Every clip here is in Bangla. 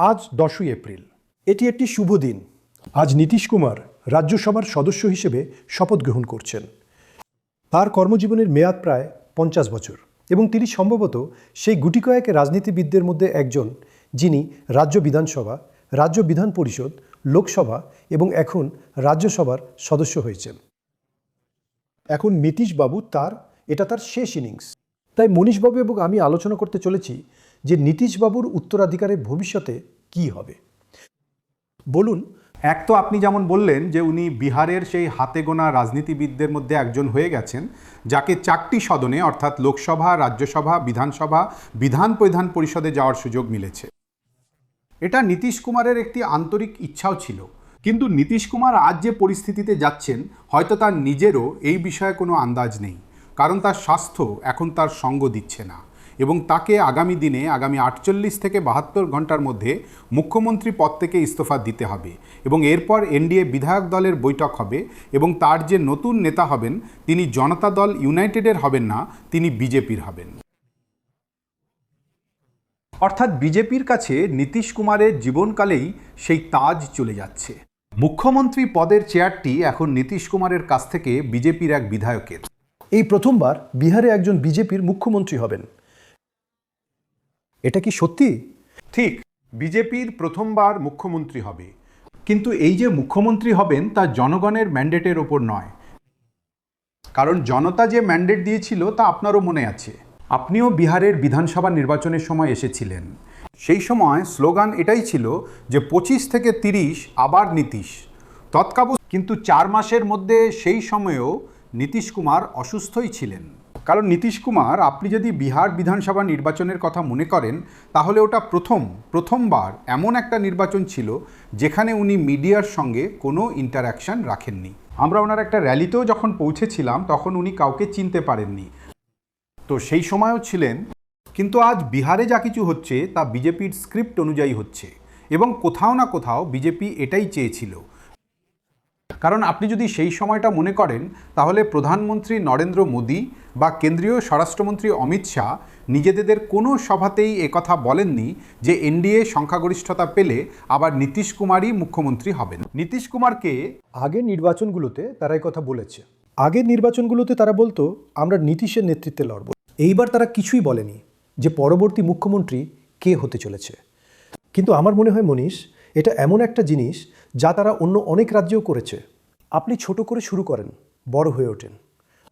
আজ 10ই এপ্রিল। এটি একটি শুভ দিন। আজ নীতিশ কুমার রাজ্যসভার সদস্য হিসেবে শপথ গ্রহণ করছেন। তার কর্মজীবনের মেয়াদ প্রায় 50 বছর এবং তিনি সম্ভবত সেই গুটিকয়েক রাজনীতিবিদদের মধ্যে একজন যিনি রাজ্য বিধানসভা, রাজ্য বিধান পরিষদ, লোকসভা এবং এখন রাজ্যসভার সদস্য হয়েছেন। এখন নীতিশবাবু এটা তার শেষ ইনিংস। তাই মনীশবাবু এবং আমি আলোচনা করতে চলেছি যে নীতিশবাবুর উত্তরাধিকারের ভবিষ্যতে কি হবে। বলুন। এক তো আপনি যেমন বললেন যে উনি বিহারের সেই হাতে গোনা রাজনীতিবিদদের মধ্যে একজন হয়ে গেছেন যাকে 4টি সদনে অর্থাৎ লোকসভা, রাজ্যসভা, বিধানসভা, বিধান পরিষদে যাওয়ার সুযোগ মিলেছে। এটা নীতিশ কুমারের একটি আন্তরিক ইচ্ছাও ছিল, কিন্তু নীতিশ কুমার আজ যে পরিস্থিতিতে যাচ্ছেন হয়তো তার নিজেরও এই বিষয়ে কোনো আন্দাজ নেই, কারণ তার স্বাস্থ্য এখন তার সঙ্গ দিচ্ছে না এবং তাকে আগামী দিনে আগামী 48 থেকে 72 ঘন্টার মধ্যে মুখ্যমন্ত্রী পদ থেকে ইস্তফা দিতে হবে এবং এরপর এনডিএ বিধায়ক দলের বৈঠক হবে এবং তার যে নতুন নেতা হবেন তিনি জনতা দল ইউনাইটেডের হবেন না, তিনি বিজেপির হবেন। অর্থাৎ বিজেপির কাছে নীতিশ কুমারের জীবনকালেই সেই তাজ চলে যাচ্ছে। মুখ্যমন্ত্রী পদের চেয়ারটি এখন নীতিশ কুমারের কাছ থেকে বিজেপির এক বিধায়কের। এই প্রথমবার বিহারে একজন বিজেপির মুখ্যমন্ত্রী হবেন। এটা কি সত্যি? ঠিক, বিজেপির প্রথমবার মুখ্যমন্ত্রী হবে, কিন্তু এই যে মুখ্যমন্ত্রী হবেন তা জনগণের ম্যান্ডেটের ওপর নয়, কারণ জনতা যে ম্যান্ডেট দিয়েছিল তা আপনারও মনে আছে। আপনিও বিহারের বিধানসভা নির্বাচনের সময় এসেছিলেন। সেই সময় স্লোগান এটাই ছিল যে 25 থেকে 30 আবার নীতিশ। তৎকালীন কিন্তু 4 মাসের মধ্যে সেই সময়েও নীতিশ কুমার অসুস্থই ছিলেন। কারণ নীতিশ কুমার, আপনি যদি বিহার বিধানসভা নির্বাচনের কথা মনে করেন তাহলে ওটা প্রথমবার এমন একটা নির্বাচন ছিল যেখানে উনি মিডিয়ার সঙ্গে কোনো ইন্টারাকশন রাখেননি। আমরা ওনার একটা র্যালিতেও যখন পৌঁছেছিলাম তখন উনি কাউকে চিনতে পারেননি, তো সেই সময়ও ছিলেন। কিন্তু আজ বিহারে যা কিছু হচ্ছে তা বিজেপির স্ক্রিপ্ট অনুযায়ী হচ্ছে এবং কোথাও না কোথাও বিজেপি এটাই চেয়েছিল। কারণ আপনি যদি সেই সময়টা মনে করেন তাহলে প্রধানমন্ত্রী নরেন্দ্র মোদী বা কেন্দ্রীয় স্বরাষ্ট্রমন্ত্রী অমিত শাহ নিজেদের কোনো সভাতেই একথা বলেননি যে এনডিএ সংখ্যাগরিষ্ঠতা পেলে আবার নীতিশ কুমারই মুখ্যমন্ত্রী হবেন। নীতিশ কুমারকে আগের নির্বাচনগুলোতে তারা এই কথা বলেছে। আগের নির্বাচনগুলোতে তারা বলতো আমরা নীতিশের নেতৃত্বে লড়ব। এইবার তারা কিছুই বলেনি যে পরবর্তী মুখ্যমন্ত্রী কে হতে চলেছে। কিন্তু আমার মনে হয় মনীশ, এটা এমন একটা জিনিস যা তারা অন্য অনেক রাজ্যেও করেছে। আপনি ছোট করে শুরু করেন, বড় হয়ে ওঠেন।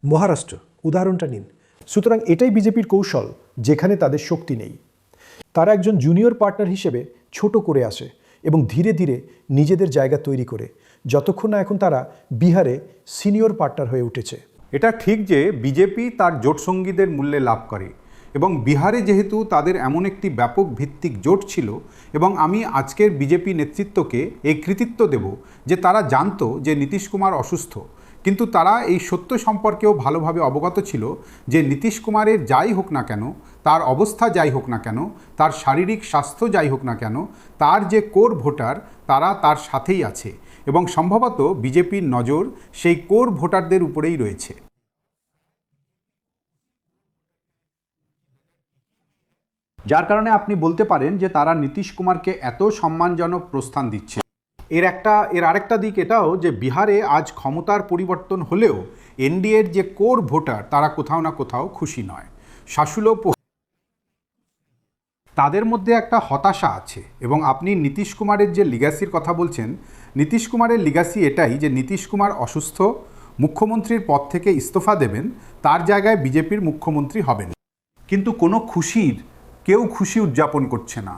মহারাষ্ট্র উদাহরণটা নিন। সুতরাং এটাই বিজেপির কৌশল, যেখানে তাদের শক্তি নেই। তারা একজন জুনিয়র পার্টনার হিসেবে ছোট করে আসে এবং ধীরে ধীরে নিজেদের জায়গা তৈরি করে, যতক্ষণ না এখন তারা বিহারে সিনিয়র পার্টনার হয়ে উঠেছে। এটা ঠিক যে বিজেপি তার জোটসঙ্গীদের মূল্যে লাভ করে এবং বিহারে যেহেতু তাদের এমন একটি ব্যাপক ভিত্তিক জোট ছিল, এবং আমি আজকের বিজেপি নেতৃত্বকে এই কৃতিত্ব দেব যে তারা জানতো যে নীতিশ কুমার অসুস্থ, কিন্তু তারা এই সত্য সম্পর্কেও ভালোভাবে অবগত ছিল যে নীতিশ কুমারের যাই হোক না কেন, তার অবস্থা যাই হোক না কেন, তার শারীরিক স্বাস্থ্য যাই হোক না কেন, তার যে কোর ভোটার তারা তার সাথেই আছে এবং সম্ভবত বিজেপির নজর সেই কোর ভোটারদের উপরেই রয়েছে। যার কারণে আপনি বলতে পারেন যে তারা নীতিশ কুমারকে এত সম্মানজনক প্রস্থান দিচ্ছে। এর আরেকটা দিক এটাও যে বিহারে আজ ক্ষমতার পরিবর্তন হলেও এনডিএর যে কোর ভোটার তারা কোথাও না কোথাও খুশি নয়। তাদের মধ্যে একটা হতাশা আছে এবং আপনি নীতিশ কুমারের যে লিগ্যাসির কথা বলছেন, নীতিশ কুমারের লিগ্যাসি এটাই যে নীতিশ কুমার অসুস্থ, মুখ্যমন্ত্রীর পদ থেকে ইস্তফা দেবেন, তার জায়গায় বিজেপির মুখ্যমন্ত্রী হবেন, কিন্তু কোনো কেউ খুশি উদযাপন করছে না।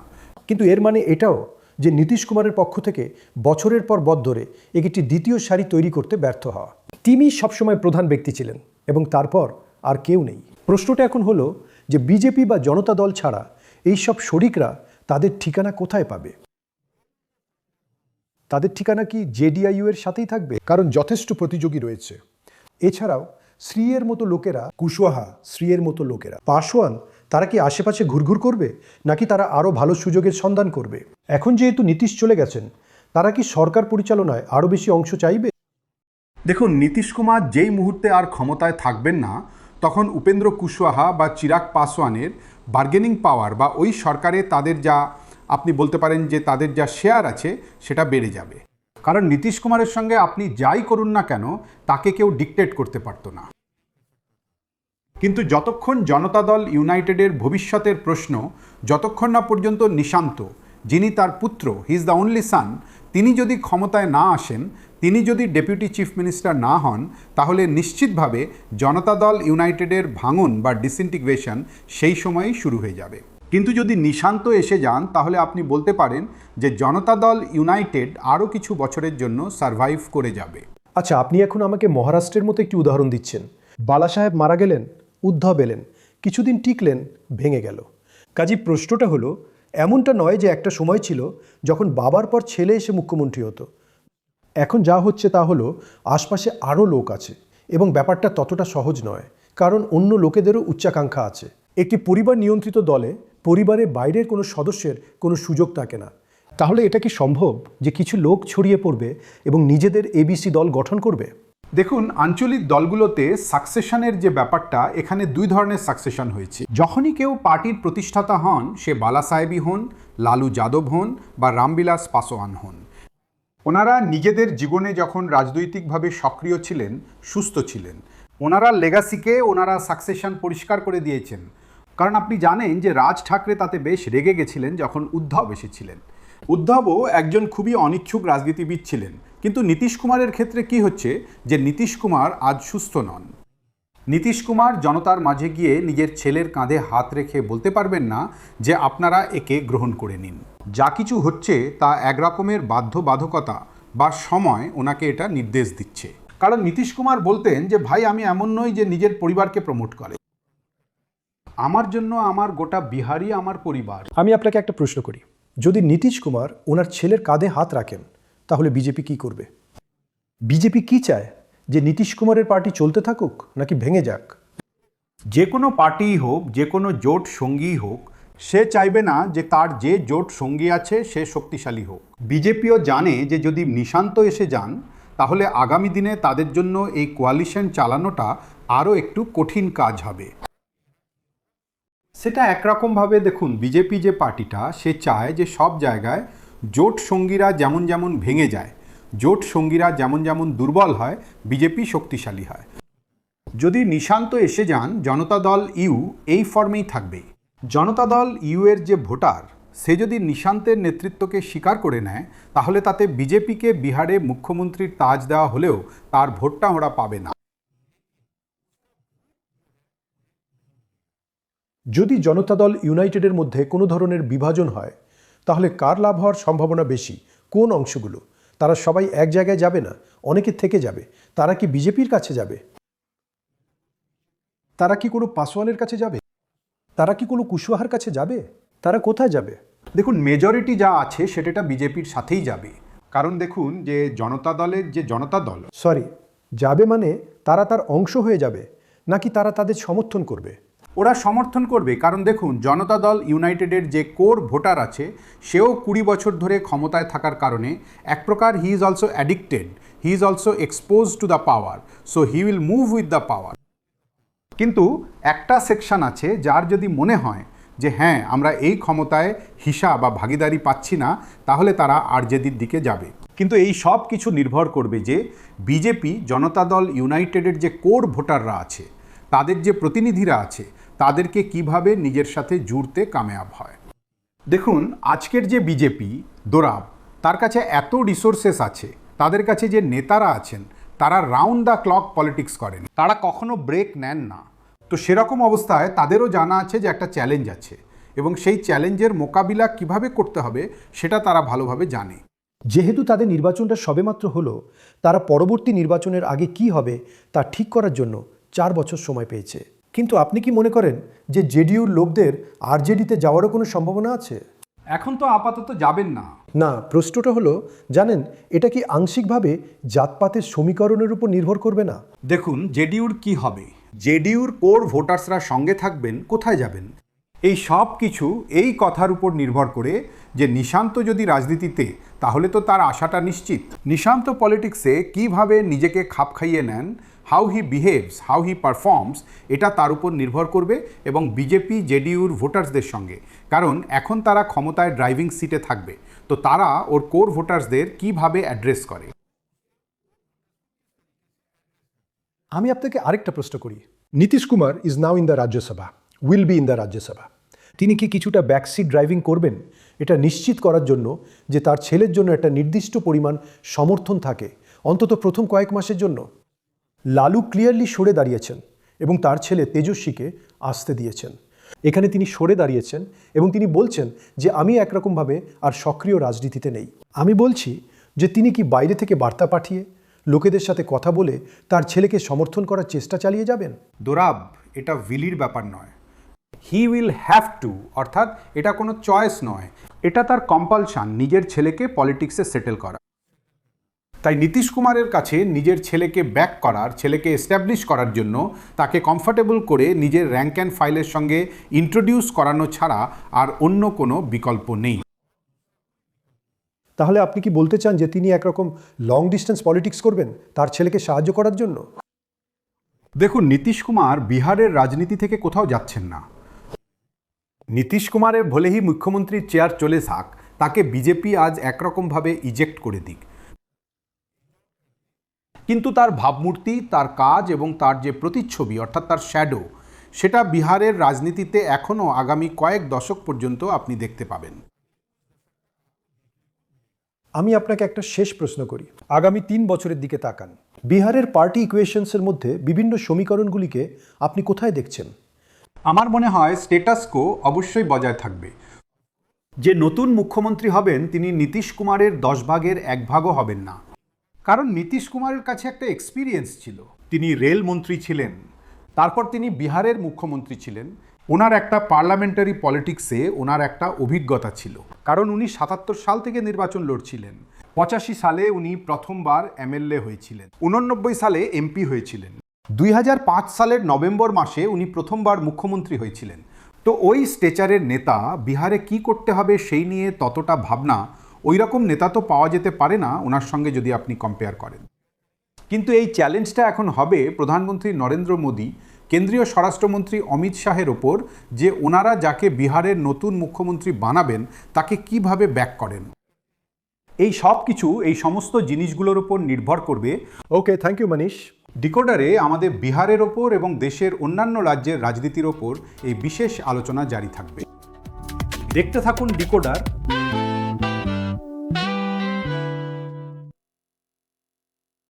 কিন্তু এর মানে এটাও যে নীতিশ কুমারের পক্ষ থেকে বছরের পর বছর ধরে একটি দ্বিতীয় সারি তৈরি করতে ব্যর্থ হওয়া। তিনি সবসময় প্রধান ব্যক্তি ছিলেন এবং তারপর আর কেউ নেই। প্রশ্নটা এখন হলো যে বিজেপি বা জনতা দল ছাড়া এইসব শরিকরা তাদের ঠিকানা কোথায় পাবে? তাদের ঠিকানা কি জেডিইউ এর সাথেই থাকবে? কারণ যথেষ্ট প্রতিযোগী রয়েছে। এছাড়াও শ্রীয়ের মতো লোকেরা, কুশওয়াহা, শ্রীয়ের মতো লোকেরা, পাসওয়ান, তারা কি আশেপাশে ঘুরঘুর করবে নাকি তারা আরও ভালো সুযোগের সন্ধান করবে? এখন যেহেতু নীতিশ চলে গেছেন, তারা কি সরকার পরিচালনায় আরও বেশি অংশ চাইবে? দেখুন, নীতিশ কুমার যেই মুহূর্তে আর ক্ষমতায় থাকবেন না তখন উপেন্দ্র কুশওয়াহা বা চিরাগ পাসওয়ানের বার্গেনিং পাওয়ার বা ওই সরকারে তাদের যা আপনি বলতে পারেন যে তাদের যা শেয়ার আছে সেটা বেড়ে যাবে। কারণ নীতিশ কুমারের সঙ্গে আপনি যাই করুন না কেন তাকে কেউ ডিকটেট করতে পারতো না। কিন্তু যতক্ষণ জনতা দল ইউনাইটেডের ভবিষ্যতের প্রশ্ন যতক্ষণ না পর্যন্ত নিশান্ত, যিনি তার পুত্র, হি ইজ দ্য অনলি সান, তিনি যদি ক্ষমতায় না আসেন, তিনি যদি ডেপুটি চিফ মিনিস্টার না হন, তাহলে নিশ্চিতভাবে জনতা দল ইউনাইটেডের ভাঙন বা ডিসইন্টিগ্রেশন সেই সময়েই শুরু হয়ে যাবে। কিন্তু যদি নিশান্ত এসে যান তাহলে আপনি বলতে পারেন যে জনতা দল ইউনাইটেড আরও কিছু বছরের জন্য সারভাইভ করে যাবে। আচ্ছা, আপনি এখন আমাকে মহারাষ্ট্রের মতো একটি উদাহরণ দিচ্ছেন। বালা সাহেব মারা গেলেন, উদ্ধব এলেন, কিছুদিন টিকলেন, ভেঙে গেল। কাজী প্রশ্নটা হলো, এমনটা নয় যে একটা সময় ছিল যখন বাবার পর ছেলে এসে মুখ্যমন্ত্রী হতো। এখন যা হচ্ছে তা হলো আশপাশে আরও লোক আছে এবং ব্যাপারটা ততটা সহজ নয়, কারণ অন্য লোকেদেরও উচ্চাকাঙ্ক্ষা আছে। একটি পরিবার নিয়ন্ত্রিত দলে পরিবারের বাইরের কোনো সদস্যের কোনো সুযোগ থাকে না। তাহলে এটা কি সম্ভব যে কিছু লোক ছড়িয়ে পড়বে এবং নিজেদের এবিসি দল গঠন করবে? দেখুন, আঞ্চলিক দলগুলোতে সাকসেশনের যে ব্যাপারটা, এখানে দুই ধরনের সাকসেশন হয়েছে। যখনই কেউ পার্টির প্রতিষ্ঠাতা হন, সে বালা সাহেবই হন, লালু যাদব হন বা রামবিলাস পাসোয়ান হন, ওনারা নিজেদের জীবনে যখন রাজনৈতিকভাবে সক্রিয় ছিলেন, সুস্থ ছিলেন, ওনারা লেগাসিকে ওনারা সাকসেশন পরিষ্কার করে দিয়েছেন। কারণ আপনি জানেন যে রাজ ঠাকরে তাতে বেশ রেগে গেছিলেন যখন উদ্ধব এসেছিলেন। উদ্ধবও একজন খুবই অনিচ্ছুক রাজনীতিবিদ ছিলেন। কিন্তু নীতিশ কুমারের ক্ষেত্রে কি হচ্ছে যে নীতিশ কুমার আজ সুস্থ নন। নীতিশ কুমার জনতার মাঝে গিয়ে নিজের ছেলের কাঁধে হাত রেখে বলতে পারবেন না যে আপনারা একে গ্রহণ করে নিন। যা কিছু হচ্ছে তা এক রকমের বাধ্যবাধকতা বা সময় ওনাকে এটা নির্দেশ দিচ্ছে। কারণ নীতিশ কুমার বলতেন যে ভাই, আমি এমন নই যে নিজের পরিবারকে প্রমোট করে, আমার জন্য আমার গোটা বিহারই আমার পরিবার। আমি আপনাকে একটা প্রশ্ন করি, যদি নীতিশ কুমার ওনার ছেলের কাঁধে হাত রাখেন তাহলে বিজেপি কি করবে? বিজেপি কি চায়, যে নীতিশ কুমারের পার্টি চলতে থাকুক নাকি ভেঙে যাক? যে কোনো পার্টিই হোক, যে কোনো জোট সঙ্গী হোক, সে চাইবে না যে তার যে জোট সঙ্গী আছে সে শক্তিশালী হোক। বিজেপিও জানে যে যদি নিশান্ত এসে যান তাহলে আগামী দিনে তাদের জন্য এই কোয়ালিশন চালানোটা আরও একটু কঠিন কাজ হবে। সেটা একরকমভাবে দেখুন, বিজেপি যে পার্টিটা, সে চায় যে সব জায়গায় জোট সঙ্গীরা যেমন যেমন ভেঙে যায়, জোট সঙ্গীরা যেমন যেমন দুর্বল হয়, বিজেপি শক্তিশালী হয়। যদি নিশান্ত এসে যান, জনতা দল ইউ এই ফর্মেই থাকবে। জনতা দল ইউ এর যে ভোটার, সে যদি নিশান্তের নেতৃত্বকে স্বীকার করে নেয় তাহলে তাতে বিজেপিকে বিহারে মুখ্যমন্ত্রীর তাজ দেওয়া হলেও তার ভোটটা ওরা পাবে না। যদি জনতা দল ইউনাইটেডের মধ্যে কোনো ধরনের বিভাজন হয় তাহলে কার লাভ হওয়ার সম্ভাবনা বেশি? কোন অংশগুলো? তারা সবাই এক জায়গায় যাবে না, অনেকে থেকে যাবে। তারা কি বিজেপির কাছে যাবে? তারা কি কোনো পাসওয়ানের কাছে যাবে? তারা কি কোনো কুশওয়াহার কাছে যাবে? তারা কোথায় যাবে? দেখুন, মেজরিটি যা আছে সেটা বিজেপির সাথেই যাবে। কারণ দেখুন, যে জনতা দলের যে জনতা দল, যাবে মানে তারা তার অংশ হয়ে যাবে নাকি তারা তাদের সমর্থন করবে? ওরা সমর্থন করবে। কারণ দেখুন, জনতা দল ইউনাইটেডের যে কোর ভোটার আছে, সেও 20 বছর ধরে ক্ষমতায় থাকার কারণে এক প্রকার he is also addicted, he is also expose to the power, so he will move with the power. কিন্তু একটা সেকশন আছে যার যদি মনে হয় যে হ্যাঁ, আমরা এই ক্ষমতায় হিসা বা ভাগিদারি পাচ্ছি না, তাহলে তারা আরজেডির দিকে যাবে। কিন্তু এই সব কিছু নির্ভর করবে যে বিজেপি, জনতা দল ইউনাইটেডের যে কোর ভোটাররা আছে, তাদের যে প্রতিনিধিরা আছে, তাদেরকে কিভাবে নিজের সাথে জুড়তে কামেয়াব হয়। দেখুন, আজকের যে বিজেপি দোরাব, তার কাছে এত রিসোর্সেস আছে, তাদের কাছে যে নেতারা আছেন, তারা রাউন্ড দ্য ক্লক পলিটিক্স করেন, তারা কখনো ব্রেক নেন না। তো সেরকম অবস্থায় তাদেরও জানা আছে যে একটা চ্যালেঞ্জ আছে এবং সেই চ্যালেঞ্জের মোকাবিলা কিভাবে করতে হবে সেটা তারা ভালোভাবে জানে। যেহেতু তাদের নির্বাচনটা সবেমাত্র হলো, তারা পরবর্তী নির্বাচনের আগে কি হবে তা ঠিক করার জন্য 4 বছর সময় পেয়েছে। কিন্তু আপনি কি মনে করেন যে জেডিইউর লোকদের আরজেডিতে যাওয়ারও কোনো সম্ভাবনা আছে? এখন তো আপাতত যাবেন না। না, প্রশ্নটা হলো, জানেন এটা কি আংশিকভাবে জাতপাতের সমীকরণের উপর নির্ভর করবে না? দেখুন, জেডিইউর কি হবে, জেডিইউর কোর ভোটার্সরা সঙ্গে থাকবেন, কোথায় যাবেন, এই সব কিছু এই কথার উপর নির্ভর করে যে নিশান্ত যদি রাজনীতিতে, তাহলে তো তার আশাটা নিশ্চিত। নিশান্ত পলিটিক্সে কিভাবে নিজেকে খাপ খাইয়ে নেন, how he behaves, how he performs, এটা তার উপর নির্ভর করবে এবং বিজেপি জেডিইউর ভোটার্সদের সঙ্গে, কারণ এখন তারা ক্ষমতায় ড্রাইভিং সিটে থাকবে, তো তারা ওর কোর ভোটার্সদের কিভাবে অ্যাড্রেস করে। আমি আপনাকে আরেকটা প্রশ্ন করি। Nitish Kumar is now in the Rajya Sabha, will be in the Rajya Sabha. তিনি কি কিছুটা ব্যাকসিট ড্রাইভিং করবেন এটা নিশ্চিত করার জন্য যে তার ছেলের জন্য একটা নির্দিষ্ট পরিমাণ সমর্থন থাকে অন্তত প্রথম কয়েক মাসের জন্য? লালু ক্লিয়ারলি সরে দাঁড়িয়েছেন এবং তার ছেলে তেজস্বীকে আসতে দিয়েছেন। এখানে তিনি সরে দাঁড়িয়েছেন এবং তিনি বলছেন যে আমি একরকমভাবে আর সক্রিয় রাজনীতিতে নেই। আমি বলছি যে তিনি কি বাইরে থেকে বার্তা পাঠিয়ে লোকেদের সাথে কথা বলে তার ছেলেকে সমর্থন করার চেষ্টা চালিয়ে যাবেন? দোরাব, এটা উইলির ব্যাপার নয়, হি উইল হ্যাভ টু, অর্থাৎ এটা কোনো চয়েস নয়, এটা তার কম্পালশন নিজের ছেলেকে পলিটিক্সে সেটেল করা। তাই নীতিশ কুমারের কাছে নিজের ছেলেকে ব্যাক করার, ছেলেকে এস্টাবলিশ করার জন্য তাকে কমফর্টেবল করে নিজের র্যাঙ্ক অ্যান্ড ফাইলের সঙ্গে ইন্ট্রোডিউস করানো ছাড়া আর অন্য কোনো বিকল্প নেই। তাহলে আপনি কি বলতে চান যে তিনি একরকম লং ডিস্টেন্স পলিটিক্স করবেন তার ছেলেকে সাহায্য করার জন্য? দেখুন, নীতিশ কুমার বিহারের রাজনীতি থেকে কোথাও যাচ্ছেন না। নীতিশ কুমারের ভলেই মুখ্যমন্ত্রীর চেয়ার চলে যাক, তাকে বিজেপি আজ একরকমভাবে ইজেক্ট করে দিক, কিন্তু তার ভাবমূর্তি, তার কাজ এবং তার যে প্রতিচ্ছবি অর্থাৎ তার শ্যাডো, সেটা বিহারের রাজনীতিতে এখনও আগামী কয়েক দশক পর্যন্ত আপনি দেখতে পাবেন। আমি আপনাকে একটা শেষ প্রশ্ন করি। আগামী 3 বছরের দিকে তাকান। বিহারের পার্টি ইকুয়েশনসের মধ্যে বিভিন্ন সমীকরণগুলিকে আপনি কোথায় দেখছেন? আমার মনে হয় স্টেটাস কো অবশ্যই বজায় থাকবে। যে নতুন মুখ্যমন্ত্রী হবেন তিনি নীতিশ কুমারের 10 ভাগের 1 ভাগও হবেন না, কারণ নীতিশ কুমারের কাছে একটা এক্সপিরিয়েন্স ছিল। তিনি রেল মন্ত্রী ছিলেন, তারপর তিনি বিহারের মুখ্যমন্ত্রী ছিলেন। ওনার একটা পার্লামেন্টারি পলিটিক্সে ওনার একটা অভিজ্ঞতা ছিল, কারণ উনি 77 সাল থেকে নির্বাচন লড়ছিলেন। 85 সালে উনি প্রথমবার এমএলএ হয়েছিলেন, 89 সালে এমপি হয়েছিলেন, 2005 সালের নভেম্বর মাসে উনি প্রথমবার মুখ্যমন্ত্রী হয়েছিলেন। তো ওই স্টেচারের নেতা বিহারে কি করতে হবে সেই নিয়ে ততটা ভাবনা ওই রকম নেতা তো পাওয়া যেতে পারে না ওনার সঙ্গে যদি আপনি কম্পেয়ার করেন। কিন্তু এই চ্যালেঞ্জটা এখন হবে প্রধানমন্ত্রী নরেন্দ্র মোদী, কেন্দ্রীয় স্বরাষ্ট্রমন্ত্রী অমিত শাহের ওপর, যে ওনারা যাকে বিহারের নতুন মুখ্যমন্ত্রী বানাবেন তাকে কিভাবে ব্যাক করেন। এই সব কিছু, এই সমস্ত জিনিসগুলোর উপর নির্ভর করবে। ওকে, থ্যাংক ইউ মনীষ। ডিকোডারে আমাদের বিহারের ওপর এবং দেশের অন্যান্য রাজ্যের রাজনীতির ওপর এই বিশেষ আলোচনা জারি থাকবে। দেখতে থাকুন ডিকোডার,